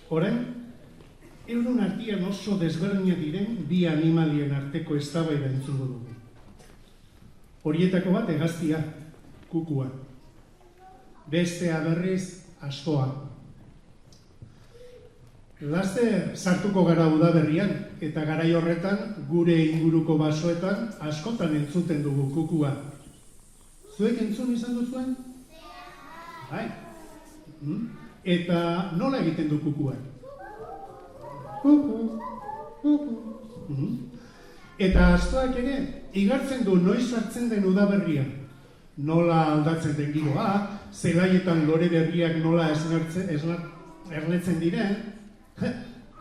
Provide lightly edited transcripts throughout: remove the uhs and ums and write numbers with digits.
Orain, euron artean oso desberdinak diren bi animalien arteko eztabaida entzungo dugu. Horietako bat hegaztia, kukua. Bestea berriz, astoa. Laster sartuko gara udaberrian, eta garai horretan gure inguruko basoetan askotan entzuten dugu kukua. Zuek entzun izan duzuen? Bai. Eta nola egiten du kukuak? Kuku, kuku. Eta astoak ere, igartzen du noiz hartzen den udaberrian. Nola aldatzen den giroa, zelaietan lore berriak nola ernetzen diren,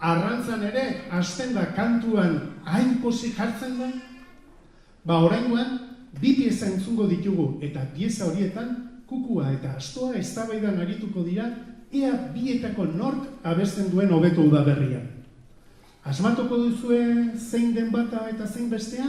arrantzan ere, hasten da kantuan hain pozik jartzen da. Oraingoan, bi pieza entzungo ditugu, eta pieza horietan, kukua eta astoa eztabaidan arituko dira, ea bietako nork abesten duen hobeto udaberrian. Asmatuko duzue zein den bata eta zein bestea?